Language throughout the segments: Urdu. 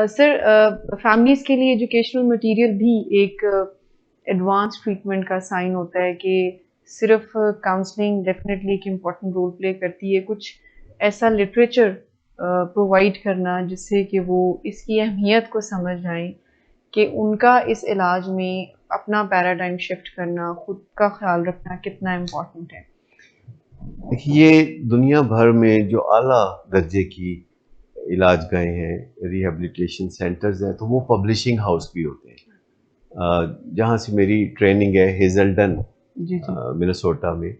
سر فیملیز کے لیے ایجوکیشنل مٹیریل بھی ایک ایڈوانس ٹریٹمنٹ کا سائن ہوتا ہے کہ صرف کاؤنسلنگ ڈیفینیٹلی ایک امپورٹنٹ رول پلے کرتی ہے. کچھ ایسا لٹریچر پرووائڈ کرنا جس سے کہ وہ اس کی اہمیت کو سمجھ جائیں کہ ان کا اس علاج میں اپنا پیراڈائم شفٹ کرنا، خود کا خیال رکھنا کتنا امپورٹنٹ ہے. دیکھیے، دنیا بھر میں جو اعلیٰ درجے کی علاج گاہیں ہیں، ریہیبلیٹیشن سینٹرز ہیں، تو وہ پبلشنگ ہاؤس بھی ہوتے ہیں. جہاں سے میری ٹریننگ ہے ہیزلڈن جی جی. منیسوٹا میں،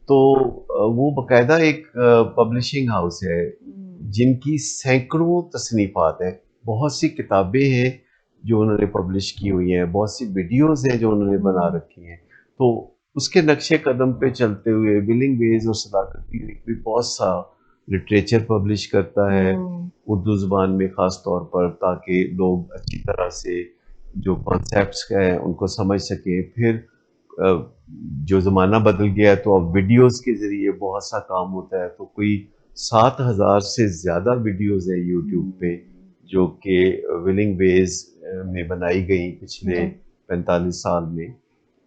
تو وہ باقاعدہ ایک پبلشنگ ہاؤس ہے جن کی سینکڑوں تصنیفات ہیں. بہت سی کتابیں ہیں جو انہوں نے پبلش کی ہوئی ہیں، بہت سی ویڈیوز ہیں جو انہوں نے بنا رکھی ہیں. تو اس کے نقش قدم پہ چلتے ہوئے ولنگ ویز اور صداقت بھی بہت سا لٹریچر پبلش کرتا ہے اردو زبان میں خاص طور پر، تاکہ لوگ اچھی طرح سے جو کانسیپٹس ہیں ان کو سمجھ سکیں. پھر جو زمانہ بدل گیا تو اب ویڈیوز کے ذریعے بہت سا کام ہوتا ہے. تو کوئی 7,000 سے زیادہ ویڈیوز ہیں یوٹیوب پہ جو کہ ولنگ ویز میں بنائی گئی پچھلے 45 سال میں،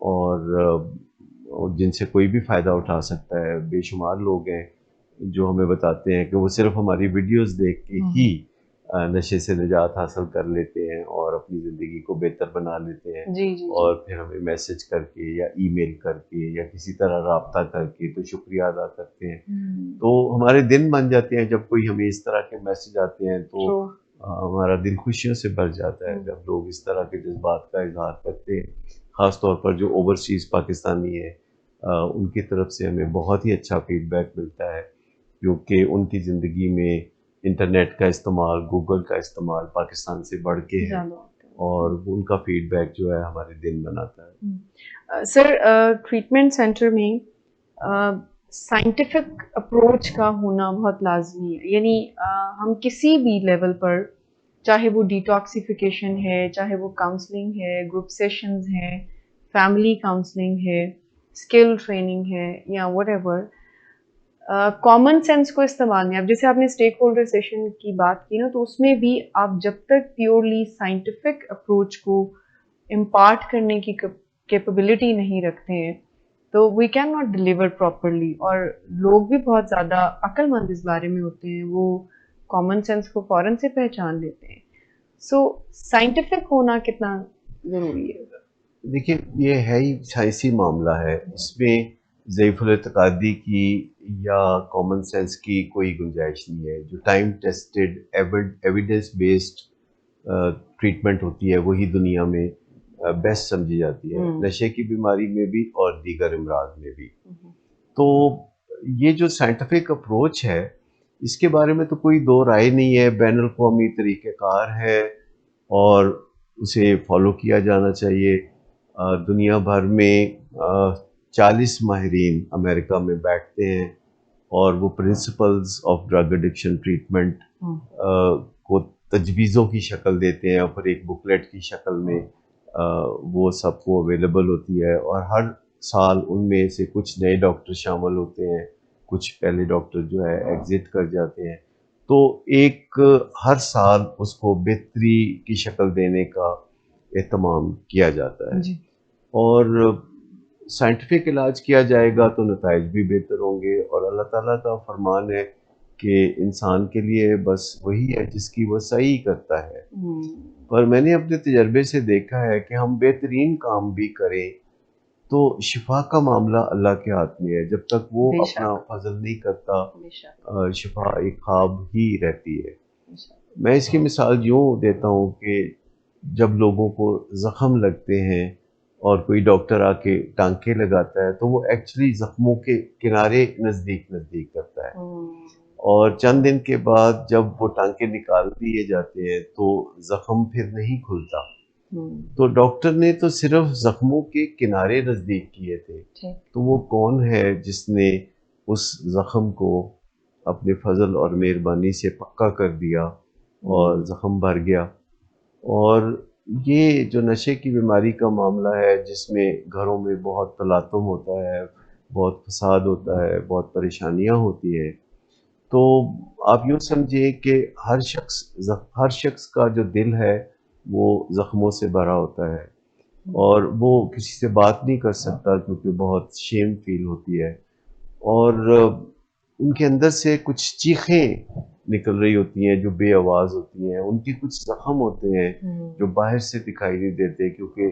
اور جن سے کوئی بھی فائدہ اٹھا سکتا ہے. بے شمار لوگ ہیں جو ہمیں بتاتے ہیں کہ وہ صرف ہماری ویڈیوز دیکھ کے ہی نشے سے نجات حاصل کر لیتے ہیں اور اپنی زندگی کو بہتر بنا لیتے ہیں. اور پھر ہمیں میسج کر کے یا ای میل کر کے یا کسی طرح رابطہ کر کے تو شکریہ ادا کرتے ہیں. تو ہمارے دن بن جاتے ہیں جب کوئی ہمیں اس طرح کے میسج آتے ہیں، تو ہمارا دل خوشیوں سے بھر جاتا ہے جب لوگ اس طرح کے جذبات کا اظہار کرتے ہیں. خاص طور پر جو اوورسیز پاکستانی ہیں، ان کی طرف سے ہمیں بہت ہی اچھا فیڈ بیک ملتا ہے، کیونکہ ان کی زندگی میں انٹرنیٹ کا استعمال، گوگل کا استعمال پاکستان سے بڑھ کے ہے، اور ان کا فیڈ بیک جو ہے ہمارے دن بناتا ہے. سر ٹریٹمنٹ سینٹر میں سائنٹیفک اپروچ کا ہونا بہت لازمی ہے. یعنی ہم کسی بھی لیول پر، چاہے وہ ڈیٹاکسیفیکیشن ہے، چاہے وہ کاؤنسلنگ ہے، گروپ سیشنز ہیں، فیملی کاؤنسلنگ ہے، اسکل ٹریننگ ہے، یا وٹ ایور، کامن سینس کو استعمال نہیں. اب جیسے آپ نے اسٹیک ہولڈر سیشن کی بات کی نا، تو اس میں بھی آپ جب تک پیورلی سائنٹیفک اپروچ کو امپارٹ کرنے کی کیپیبلٹی نہیں رکھتے ہیں تو we can not deliver properly. اور لوگ بھی بہت زیادہ عقل مند اس بارے میں ہوتے ہیں، وہ کامن سینس کو فوراً سے پہچان لیتے ہیں. سو سائنٹیفک ہونا کتنا ضروری ہے؟ دیکھیے، یہ ہے ہی سائنسی معاملہ ہے، اس میں ضعیف الاعتقادی کی یا کامن سینس کی کوئی گنجائش نہیں ہے. جو time tested evidence based treatment ہوتی ہے وہی دنیا میں بیسٹ سمجھی جاتی ہے، نشے کی بیماری میں بھی اور دیگر امراض میں بھی. تو یہ جو سائنٹیفک اپروچ ہے، اس کے بارے میں تو کوئی دو رائے نہیں ہے. بین الاقوامی طریقہ کار ہے اور اسے فالو کیا جانا چاہیے. دنیا بھر میں 40 ماہرین امریکہ میں بیٹھتے ہیں اور وہ principles of drug addiction treatment کو تجویزوں کی شکل دیتے ہیں، اور پھر ایک بکلیٹ کی شکل میں وہ سب کو اویلیبل ہوتی ہے. اور ہر سال ان میں سے کچھ نئے ڈاکٹر شامل ہوتے ہیں، کچھ پہلے ڈاکٹر جو ہے ایگزٹ کر جاتے ہیں. تو ایک ہر سال اس کو بہتری کی شکل دینے کا اہتمام کیا جاتا ہے. اور سائنٹیفک علاج کیا جائے گا تو نتائج بھی بہتر ہوں گے. اور اللہ تعالیٰ کا فرمان ہے کہ انسان کے لیے بس وہی ہے جس کی وہ صحیح کرتا ہے. پر میں نے اپنے تجربے سے دیکھا ہے کہ ہم بہترین کام بھی کریں تو شفا کا معاملہ اللہ کے ہاتھ میں ہے. جب تک وہ اپنا فضل نہیں کرتا، شفا ایک خواب ہی رہتی ہے. میں اس کی مثال یوں دیتا ہوں کہ جب لوگوں کو زخم لگتے ہیں اور کوئی ڈاکٹر آ کے ٹانکے لگاتا ہے تو وہ ایکچولی زخموں کے کنارے نزدیک کرتا ہے، اور چند دن کے بعد جب وہ ٹانکے نکال دیے جاتے ہیں تو زخم پھر نہیں کھلتا. تو ڈاکٹر نے تو صرف زخموں کے کنارے نزدیک کیے تھے، تو وہ کون ہے جس نے اس زخم کو اپنے فضل اور مہربانی سے پکا کر دیا اور زخم بھر گیا. اور یہ جو نشے کی بیماری کا معاملہ ہے، جس میں گھروں میں بہت تلاطم ہوتا ہے، بہت فساد ہوتا ہے، بہت پریشانیاں ہوتی ہیں، تو آپ یوں سمجھیں کہ ہر شخص کا جو دل ہے وہ زخموں سے بھرا ہوتا ہے، اور وہ کسی سے بات نہیں کر سکتا کیونکہ بہت شیم فیل ہوتی ہے، اور ان کے اندر سے کچھ چیخیں نکل رہی ہوتی ہیں جو بے آواز ہوتی ہیں، ان کے کچھ زخم ہوتے ہیں جو باہر سے دکھائی نہیں دیتے کیونکہ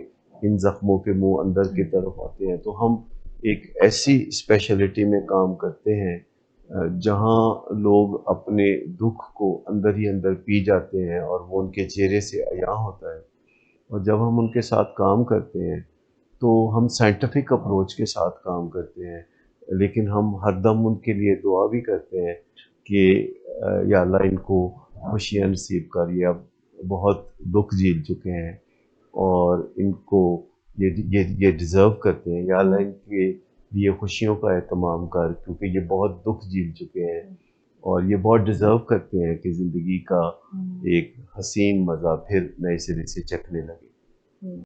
ان زخموں کے منہ اندر کی طرف آتے ہیں۔ تو ہم ایک ایسی اسپیشلٹی میں کام کرتے ہیں جہاں لوگ اپنے دکھ کو اندر ہی اندر پی جاتے ہیں اور وہ ان کے چہرے سے عیاں ہوتا ہے، اور جب ہم ان کے ساتھ کام کرتے ہیں تو ہم سائنٹیفک اپروچ کے ساتھ کام کرتے ہیں، لیکن ہم ہر دم ان کے لیے دعا بھی کرتے ہیں کہ یا اللہ ان کو خوشیاں نصیب کر، یہ اب بہت دکھ جھیل چکے ہیں اور ان کو یہ ڈیزرو کرتے ہیں، یا اللہ ان کے لیے خوشیوں کا اہتمام کر کیونکہ یہ بہت دکھ جھیل چکے ہیں اور یہ بہت ڈیزرو کرتے ہیں کہ زندگی کا ایک حسین مزہ پھر نئے سرے سے چکھنے لگے۔